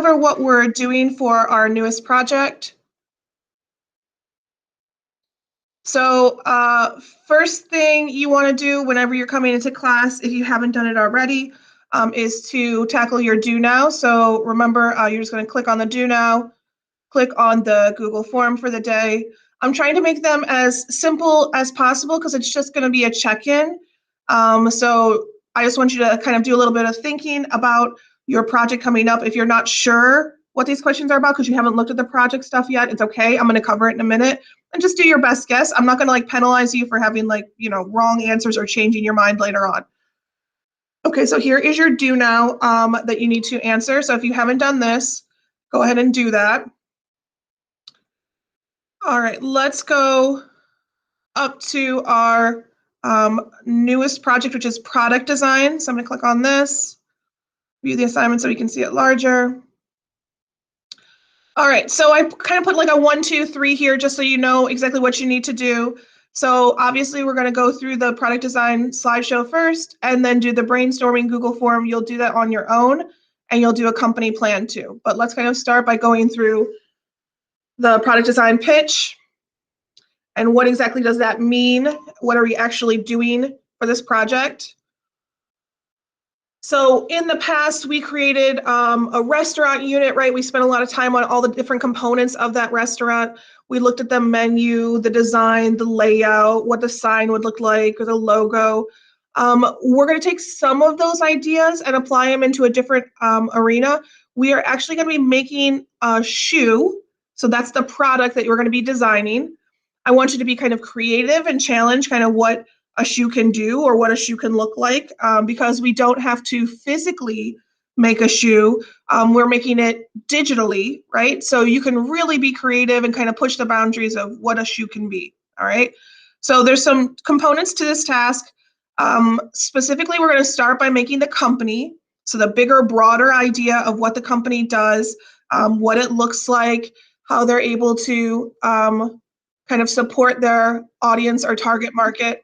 over what we're doing for our newest project. So first thing you want to do whenever you're coming into class, if you haven't done it already, is to tackle your Do Now. So remember, you're just going to click on the Do Now, click on the Google form for the day. I'm trying to make them as simple as possible because it's just going to be a check-in. So I just want you to kind of do a little bit of thinking about your project coming up. If you're not sure what these questions are about because you haven't looked at the project stuff yet, it's okay. I'm going to cover it in a minute. And just do your best guess. I'm not going to like penalize you for having like, wrong answers or changing your mind later on. Okay, so here is your Do Now that you need to answer. So if you haven't done this, go ahead and do that. All right, let's go up to our newest project, which is product design. So I'm going to click on this, view the assignment so we can see it larger. All right, so I kind of put like a 1, 2, 3 here just so you know exactly what you need to do. So obviously we're going to go through the product design slideshow first and then do the brainstorming Google form. You'll do that on your own and you'll do a company plan too. But let's kind of start by going through the product design pitch and what exactly does that mean? What are we actually doing for this project? So in the past, we created a restaurant unit, right? We spent a lot of time on all the different components of that restaurant. We looked at the menu, the design, the layout, what the sign would look like, or the logo. We're going to take some of those ideas and apply them into a different arena. We are actually going to be making a shoe. So that's the product that you're going to be designing. I want you to be kind of creative and challenge kind of what a shoe can do or what a shoe can look like, because we don't have to physically make a shoe. We're making it digitally, right? So you can really be creative and kind of push the boundaries of what a shoe can be, all right? So there's some components to this task. Specifically, we're going to start by making the company. So the bigger, broader idea of what the company does, what it looks like, how they're able to kind of support their audience or target market.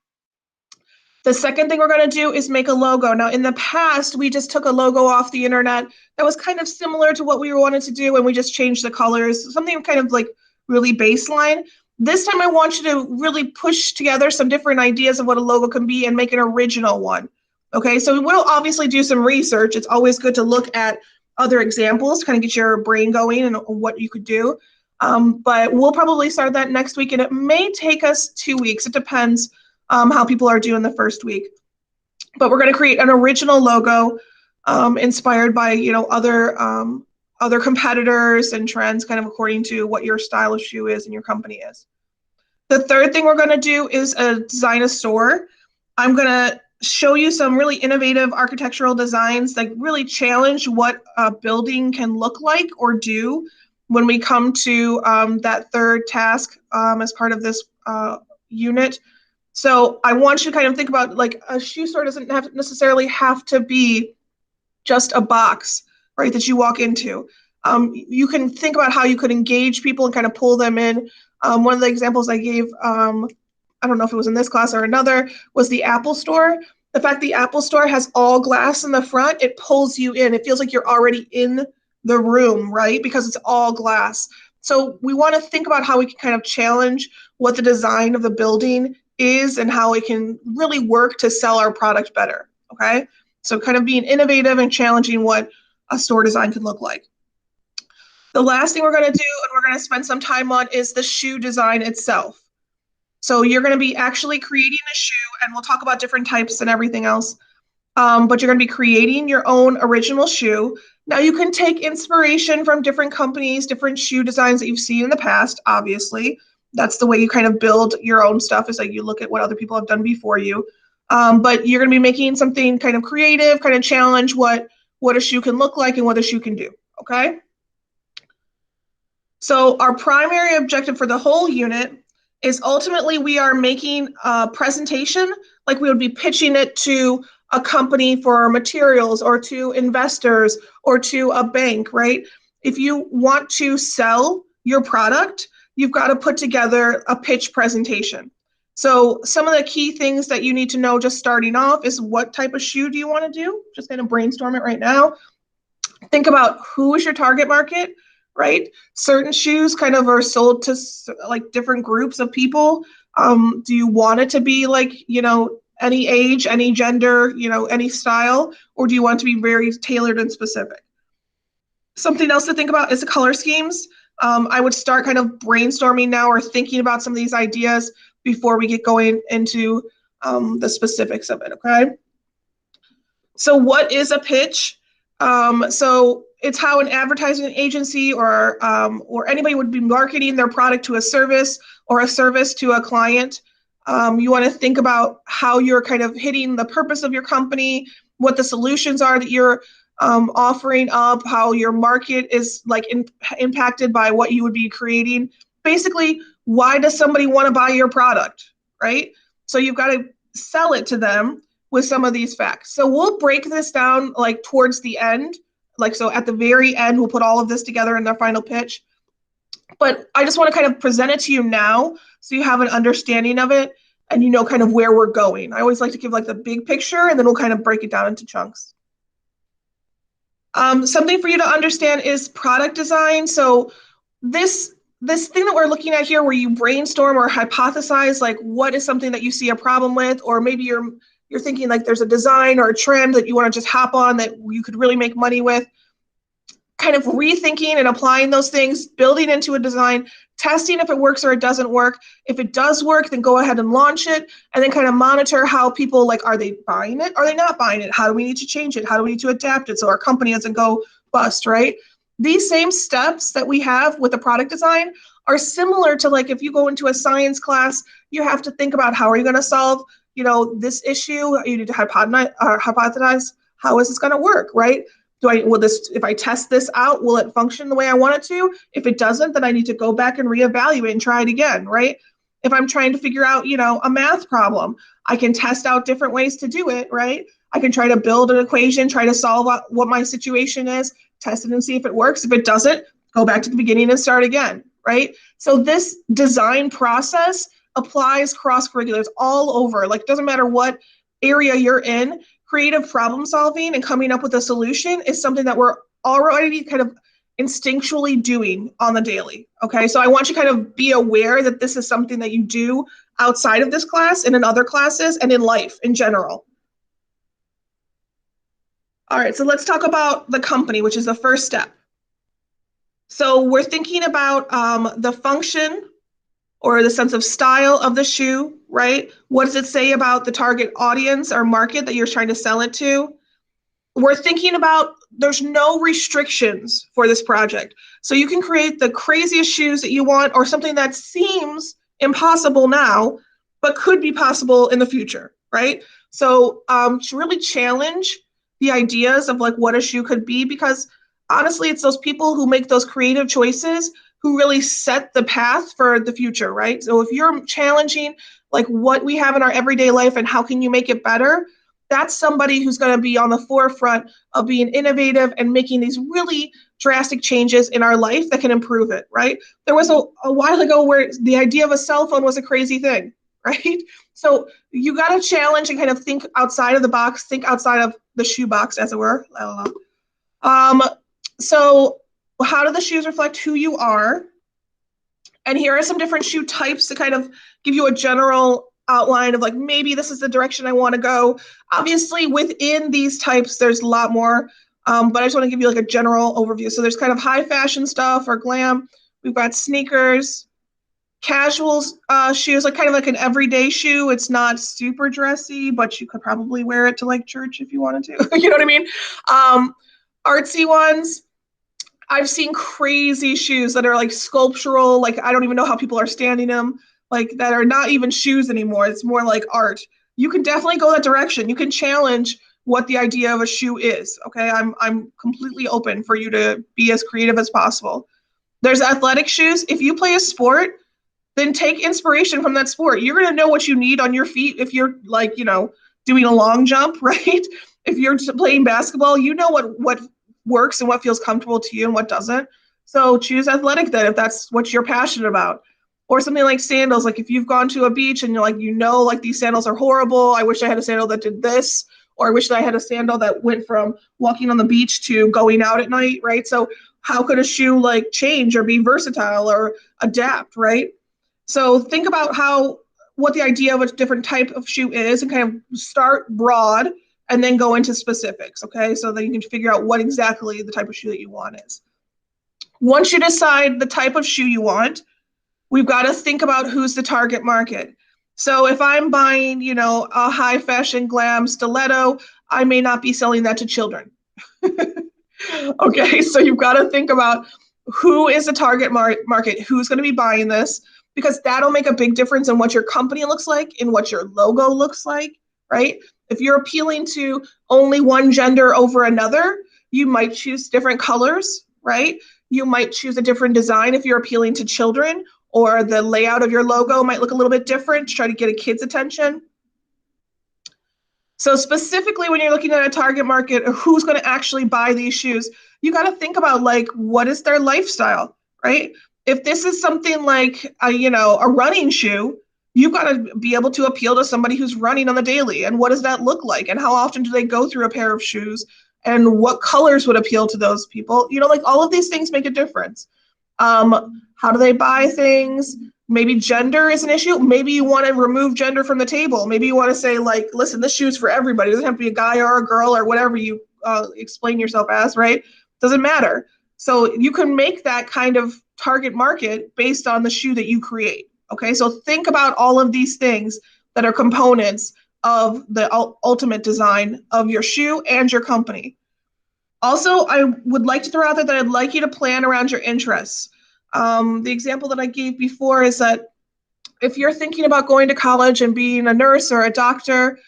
The second thing we're going to do is make a logo. Now, in the past, we just took a logo off the internet that was kind of similar to what we wanted to do, and we just changed the colors, something kind of like really baseline. This time, I want you to really push together some different ideas of what a logo can be and make an original one. Okay, so we'll obviously do some research. It's always good to look at other examples, kind of get your brain going and what you could do. But we'll probably start that next week, and it may take us 2 weeks. It depends how people are doing the first week. But we're going to create an original logo inspired by other competitors and trends, kind of according to what your style of shoe is and your company is. The third thing we're going to do is design a store. I'm going to show you some really innovative architectural designs that really challenge what a building can look like or do when we come to that third task as part of this unit. So I want you to kind of think about, like, a shoe store doesn't necessarily have to be just a box, right, that you walk into. You can think about how you could engage people and kind of pull them in. One of the examples I gave, I don't know if it was in this class or another, was the Apple Store. The fact the Apple Store has all glass in the front, it pulls you in. It feels like you're already in the room, right, because it's all glass. So we want to think about how we can kind of challenge what the design of the building is and how it can really work to sell our product better, okay? So kind of being innovative and challenging what a store design can look like. The last thing we're going to do, and we're going to spend some time on, is the shoe design itself. So you're going to be actually creating a shoe, and we'll talk about different types and everything else, but you're going to be creating your own original shoe. Now, you can take inspiration from different companies, different shoe designs that you've seen in the past, obviously. That's the way you kind of build your own stuff, is like you look at what other people have done before you. But you're going to be making something kind of creative, kind of challenge what a shoe can look like and what a shoe can do, okay? So our primary objective for the whole unit is ultimately we are making a presentation like we would be pitching it to a company for materials or to investors or to a bank, right? If you want to sell your product, you've got to put together a pitch presentation. So some of the key things that you need to know just starting off is what type of shoe do you want to do? Just kind of brainstorm it right now. Think about who is your target market, right? Certain shoes kind of are sold to like different groups of people. Do you want it to be like, any age, any gender, any style, or do you want it to be very tailored and specific? Something else to think about is the color schemes. I would start kind of brainstorming now or thinking about some of these ideas before we get going into the specifics of it, okay? So what is a pitch? So it's how an advertising agency or anybody would be marketing their product to a service or a service to a client. You want to think about how you're kind of hitting the purpose of your company, what the solutions are that you're offering up, how your market is like impacted by what you would be creating. Basically, why does somebody want to buy your product, right? So you've got to sell it to them with some of these facts. So we'll break this down like towards the end. Like, so at the very end, we'll put all of this together in their final pitch. But I just want to kind of present it to you now so you have an understanding of it and you know kind of where we're going. I always like to give like the big picture and then we'll kind of break it down into chunks. Something for you to understand is product design. So this thing that we're looking at here where you brainstorm or hypothesize like what is something that you see a problem with, or maybe you're thinking like there's a design or a trend that you want to just hop on that you could really make money with. Kind of rethinking and applying those things, building into a design, testing if it works or it doesn't work. If it does work, then go ahead and launch it, and then kind of monitor how people, like, are they buying it? Are they not buying it? How do we need to change it? How do we need to adapt it so our company doesn't go bust, right? These same steps that we have with the product design are similar to like if you go into a science class, you have to think about how are you going to solve, this issue. You need to hypothesize how is this going to work, right? If I test this out, will it function the way I want it to? If it doesn't, then I need to go back and reevaluate and try it again, right? If I'm trying to figure out, a math problem, I can test out different ways to do it, right? I can try to build an equation, try to solve what my situation is, test it and see if it works. If it doesn't, go back to the beginning and start again, right? So this design process applies cross-curriculars all over. Like, it doesn't matter what area you're in. Creative problem solving and coming up with a solution is something that we're already kind of instinctually doing on the daily. Okay, so I want you to kind of be aware that this is something that you do outside of this class and in other classes and in life in general. All right, so let's talk about the company, which is the first step. So we're thinking about the function or the sense of style of the shoe, right? What does it say about the target audience or market that you're trying to sell it to? We're thinking about there's no restrictions for this project. So you can create the craziest shoes that you want or something that seems impossible now, but could be possible in the future, right? So to really challenge the ideas of like what a shoe could be, because honestly, it's those people who make those creative choices who really set the path for the future, right? So if you're challenging like what we have in our everyday life and how can you make it better, that's somebody who's going to be on the forefront of being innovative and making these really drastic changes in our life that can improve it, right? There was a while ago where the idea of a cell phone was a crazy thing, right? So you got to challenge and kind of think outside of the box, think outside of the shoe box, as it were. So how do the shoes reflect who you are? And here are some different shoe types to kind of give you a general outline of like, maybe this is the direction I want to go. Obviously, within these types, there's a lot more, but I just want to give you like a general overview. So there's kind of high fashion stuff or glam. We've got sneakers, casual shoes, like kind of like an everyday shoe. It's not super dressy, but you could probably wear it to like church if you wanted to. You know what I mean? Artsy ones. I've seen crazy shoes that are like sculptural, like I don't even know how people are standing them, like that are not even shoes anymore. It's more like art. You can definitely go that direction. You can challenge what the idea of a shoe is. Okay, I'm completely open for you to be as creative as possible. There's athletic shoes. If you play a sport, then take inspiration from that sport. You're gonna know what you need on your feet if you're like, doing a long jump, right? If you're playing basketball, you know what works and what feels comfortable to you and what doesn't. So choose athletic then if that's what you're passionate about. Or something like sandals, like if you've gone to a beach and you're like, like these sandals are horrible, I wish I had a sandal that did this. or I wish that I had a sandal that went from walking on the beach to going out at night, right? So how could a shoe like change or be versatile or adapt, right? So think about what the idea of a different type of shoe is and kind of start broad and then go into specifics, okay? So that you can figure out what exactly the type of shoe that you want is. Once you decide the type of shoe you want, we've got to think about who's the target market. So if I'm buying, a high fashion glam stiletto, I may not be selling that to children. Okay, so you've got to think about who is the target market, who's going to be buying this, because that'll make a big difference in what your company looks like, in what your logo looks like, right? If you're appealing to only one gender over another, you might choose different colors, right? You might choose a different design if you're appealing to children, or the layout of your logo might look a little bit different to try to get a kid's attention. So specifically when you're looking at a target market, who's going to actually buy these shoes, you got to think about like, what is their lifestyle, right? If this is something like a running shoe, you've got to be able to appeal to somebody who's running on the daily. And what does that look like? And how often do they go through a pair of shoes? And what colors would appeal to those people? Like all of these things make a difference. How do they buy things? Maybe gender is an issue. Maybe you want to remove gender from the table. Maybe you want to say like, listen, this shoe's for everybody. It doesn't have to be a guy or a girl or whatever you explain yourself as, right? Doesn't matter. So you can make that kind of target market based on the shoe that you create. Okay, so think about all of these things that are components of the ultimate design of your shoe and your company. Also, I would like to throw out there that I'd like you to plan around your interests. The example that I gave before is that if you're thinking about going to college and being a nurse or a doctor,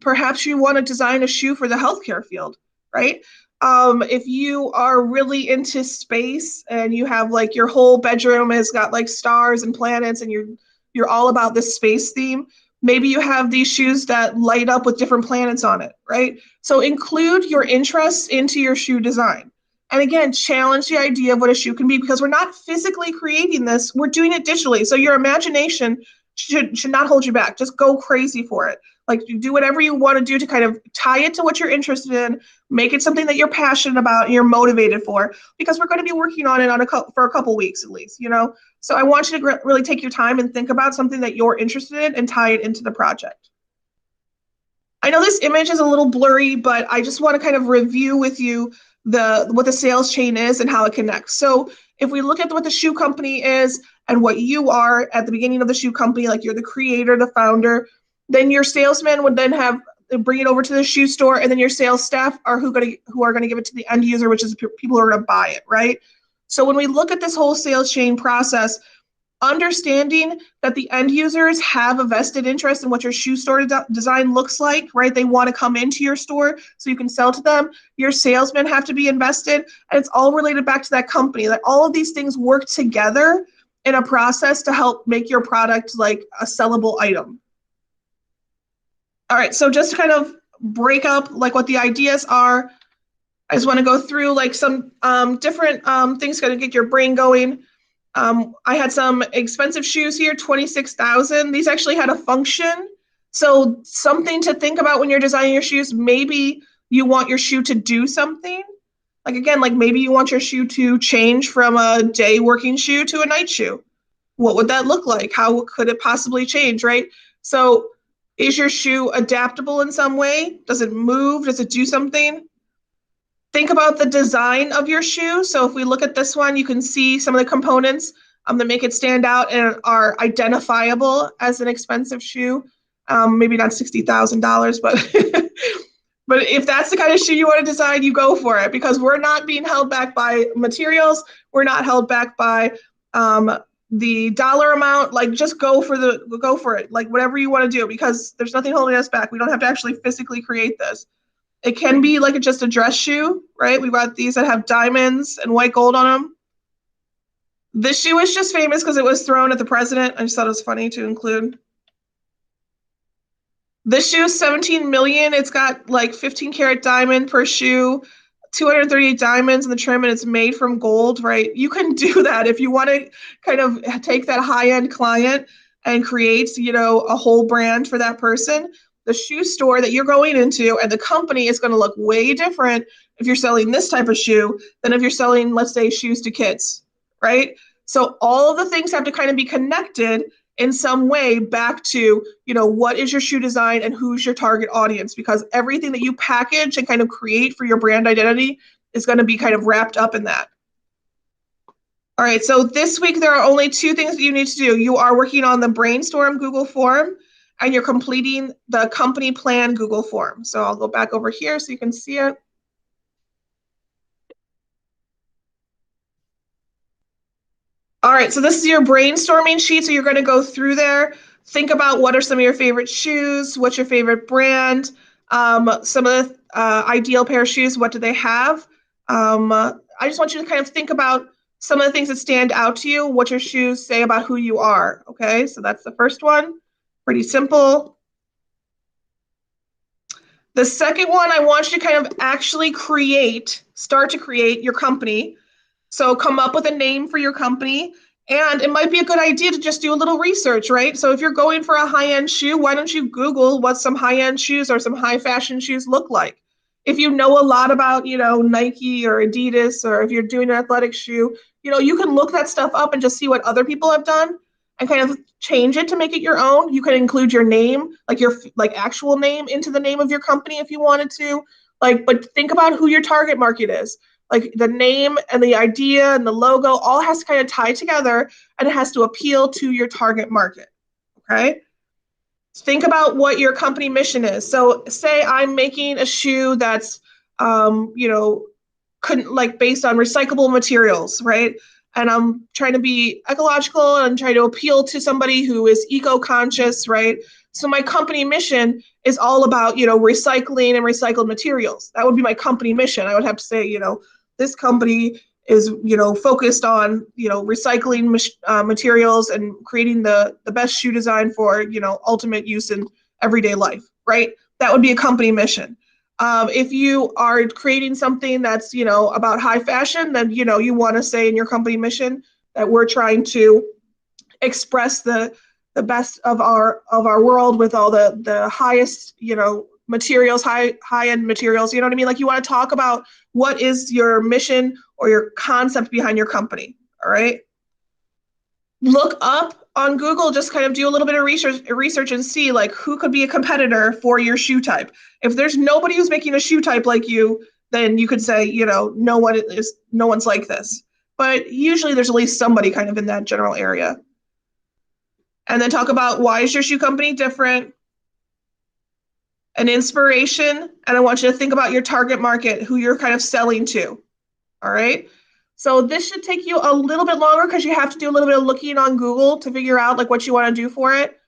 perhaps you want to design a shoe for the healthcare field, right? If you are really into space and you have like your whole bedroom has got like stars and planets and you're all about this space theme, maybe you have these shoes that light up with different planets on it, right? So include your interests into your shoe design. And again, challenge the idea of what a shoe can be, because we're not physically creating this, we're doing it digitally. So your imagination should not hold you back. Just go crazy for it. Like, you do whatever you want to do to kind of tie it to what you're interested in, make it something that you're passionate about and you're motivated for, because we're going to be working on it for a couple weeks at least, So I want you to really take your time and think about something that you're interested in and tie it into the project. I know this image is a little blurry, but I just want to kind of review with you what the sales chain is and how it connects. So if we look at what the shoe company is and what you are at the beginning of the shoe company, like you're the creator, the founder, then your salesman would then bring it over to the shoe store, and then your sales staff are who are going to give it to the end user, which is people who are going to buy it, right? So when we look at this whole sales chain process, understanding that the end users have a vested interest in what your shoe store design looks like, right? They want to come into your store so you can sell to them. Your salesmen have to be invested, and it's all related back to that company. That all of these things work together in a process to help make your product like a sellable item. All right, so just to kind of break up like what the ideas are, I just want to go through like some different things to get your brain going. I had some expensive shoes here, 26,000. These actually had a function. So something to think about when you're designing your shoes. Maybe you want your shoe to do something. Like again, like maybe you want your shoe to change from a day working shoe to a night shoe. What would that look like? How could it possibly change, right? So is your shoe adaptable in some way? Does it move? Does it do something? Think about the design of your shoe. So if we look at this one, you can see some of the components that make it stand out and are identifiable as an expensive shoe. Maybe not $60,000, but but if that's the kind of shoe you want to design, you go for it, because we're not being held back by materials. We're not held back by the dollar amount. Like, just go for it. Like, whatever you want to do, because there's nothing holding us back. We don't have to actually physically create this. It can be like just a dress shoe, right? We've got these that have diamonds and white gold on them. This shoe is just famous because it was thrown at the president. I just thought it was funny to include. This shoe is 17 million. It's got like 15 karat diamond per shoe, 238 diamonds in the trim, and it's made from gold, right? You can do that if you want to kind of take that high-end client and create, a whole brand for that person. the shoe store that you're going into and the company is going to look way different if you're selling this type of shoe than if you're selling, let's say, shoes to kids, right? So all of the things have to kind of be connected in some way back to, what is your shoe design and who's your target audience? Because everything that you package and kind of create for your brand identity is going to be kind of wrapped up in that. All right, so this week there are only 2 things that you need to do. You are working on the brainstorm Google form and you're completing the company plan Google form. So I'll go back over here so you can see it. All right, so this is your brainstorming sheet. So you're going to go through there, think about what are some of your favorite shoes, what's your favorite brand, some of the ideal pair of shoes, what do they have? I just want you to kind of think about some of the things that stand out to you, what your shoes say about who you are, okay? So that's the first one, pretty simple. The second one, I want you to kind of actually start to create your company. So come up with a name for your company. And it might be a good idea to just do a little research, right? So if you're going for a high-end shoe, why don't you Google what some high-end shoes or some high fashion shoes look like? If you know a lot about, Nike or Adidas, or if you're doing an athletic shoe, you can look that stuff up and just see what other people have done and kind of change it to make it your own. You can include your name, like your actual name into the name of your company if you wanted to. But think about who your target market is. Like the name and the idea and the logo all has to kind of tie together and it has to appeal to your target market, okay? Think about what your company mission is. So say I'm making a shoe that's, based on recyclable materials, right? And I'm trying to be ecological and try to appeal to somebody who is eco-conscious, right? So my company mission is all about, recycling and recycled materials. That would be my company mission. I would have to say, this company is, focused on, recycling materials and creating the best shoe design for, ultimate use in everyday life, right? That would be a company mission. If you are creating something that's, about high fashion, then, you want to say in your company mission that we're trying to express the best of our world with all the highest, materials, high-end materials. You know what I mean? Like you want to talk about what is your mission or your concept behind your company. All right. Look up on Google, just kind of do a little bit of research and see like who could be a competitor for your shoe type. If there's nobody who's making a shoe type like you, then you could say, no one's like this. But usually there's at least somebody kind of in that general area. And then talk about why is your shoe company different? An inspiration, and I want you to think about your target market, who you're kind of selling to. All right. So this should take you a little bit longer because you have to do a little bit of looking on Google to figure out like what you want to do for it.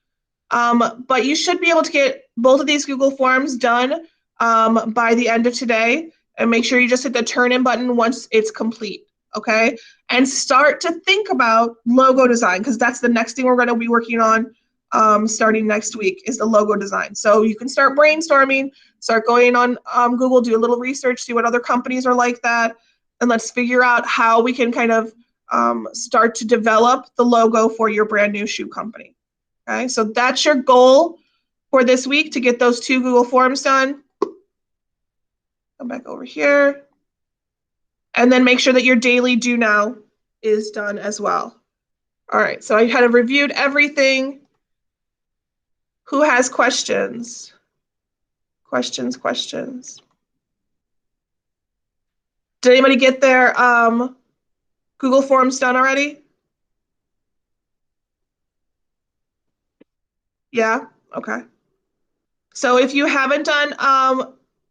But you should be able to get both of these Google Forms done by the end of today, and make sure you just hit the turn in button once it's complete. Okay. And start to think about logo design, because that's the next thing we're going to be working on starting next week is the logo design. So you can start brainstorming, start going on Google, do a little research, see what other companies are like that, and let's figure out how we can kind of start to develop the logo for your brand new shoe company. Okay, so that's your goal for this week, to get those 2 Google Forms done. Come back over here. And then make sure that your daily do now is done as well. All right, so I kind of reviewed everything. Who has questions? Questions. Did anybody get their Google Forms done already? Yeah, okay. So if you haven't done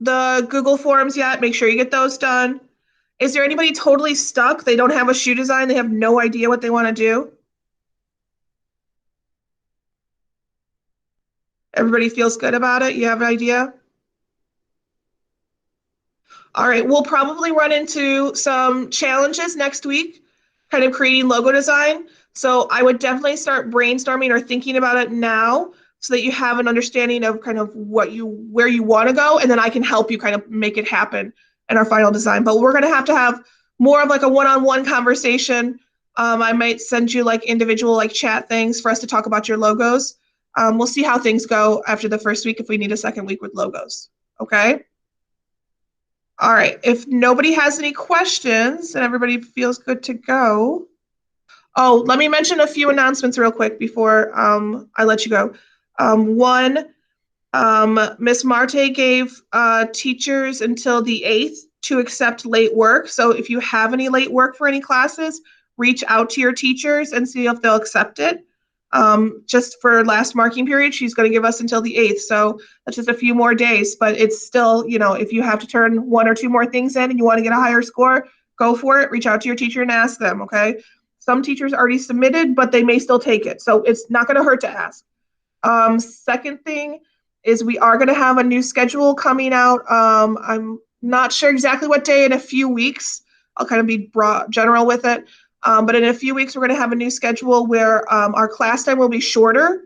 the Google Forms yet, make sure you get those done. Is there anybody totally stuck? They don't have a shoe design, they have no idea what they want to do? Everybody feels good about it? You have an idea? All right, we'll probably run into some challenges next week, kind of creating logo design. So I would definitely start brainstorming or thinking about it now so that you have an understanding of kind of where you want to go, and then I can help you kind of make it happen in our final design. But we're going to have more of like a one-on-one conversation. I might send you like individual like chat things for us to talk about your logos. We'll see how things go after the first week if we need a second week with logos. Okay? All right. If nobody has any questions and everybody feels good to go. Oh, let me mention a few announcements real quick before I let you go. One, Miss Marte gave teachers until the 8th to accept late work. So if you have any late work for any classes, reach out to your teachers and see if they'll accept it. Just for last marking period, she's going to give us until the 8th. So that's just a few more days, but it's still, if you have to turn 1 or 2 more things in and you want to get a higher score, go for it. Reach out to your teacher and ask them, okay? Some teachers already submitted, but they may still take it. So it's not going to hurt to ask. Second thing is we are going to have a new schedule coming out. I'm not sure exactly what day, in a few weeks. I'll kind of be broad, general with it. But in a few weeks, we're going to have a new schedule where our class time will be shorter,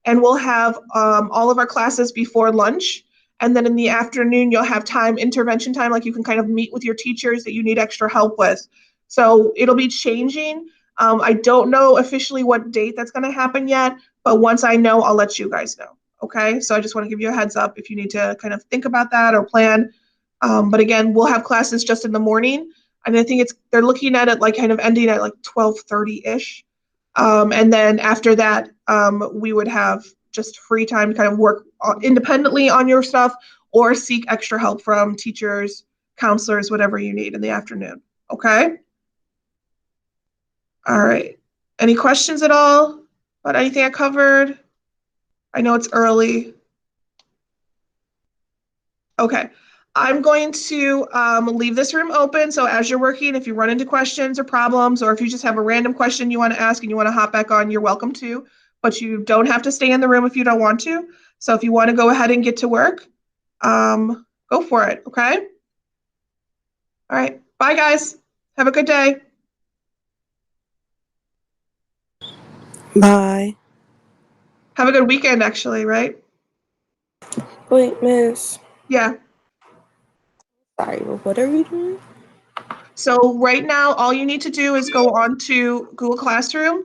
and we'll have all of our classes before lunch. And then in the afternoon, you'll have intervention time, like you can kind of meet with your teachers that you need extra help with. So it'll be changing. I don't know officially what date that's going to happen yet, but once I know, I'll let you guys know. Okay, so I just want to give you a heads up if you need to kind of think about that or plan. But again, we'll have classes just in the morning. And I think they're looking at it like kind of ending at like 12:30-ish. And then after that, we would have just free time to kind of work independently on your stuff or seek extra help from teachers, counselors, whatever you need in the afternoon. Okay? All right. Any questions at all about anything I covered? I know it's early. Okay. I'm going to leave this room open. So as you're working, if you run into questions or problems, or if you just have a random question you want to ask and you want to hop back on, you're welcome to, but you don't have to stay in the room if you don't want to. So if you want to go ahead and get to work, go for it. Okay. All right. Bye, guys. Have a good day. Bye. Have a good weekend, actually, right? Wait, miss. Yeah. Sorry, but what are we doing? So right now, all you need to do is go on to Google Classroom,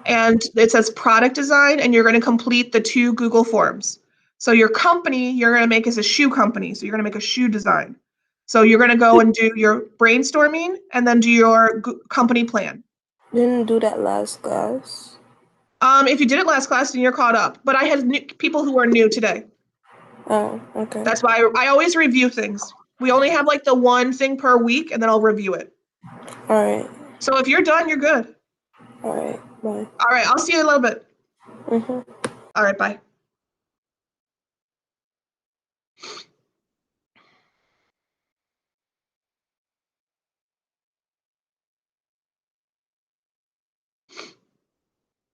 and it says product design, and you're going to complete the 2 Google Forms. So your company you're going to make is a shoe company. So you're going to make a shoe design. So you're going to go and do your brainstorming and then do your company plan. Didn't do that last class. If you did it last class, then you're caught up. But I had people who are new today. Oh, okay. That's why I always review things. We only have like the 1 thing per week, and then I'll review it. All right. So if you're done, you're good. All right. Bye. All right. I'll see you in a little bit. Mm-hmm. All right. Bye.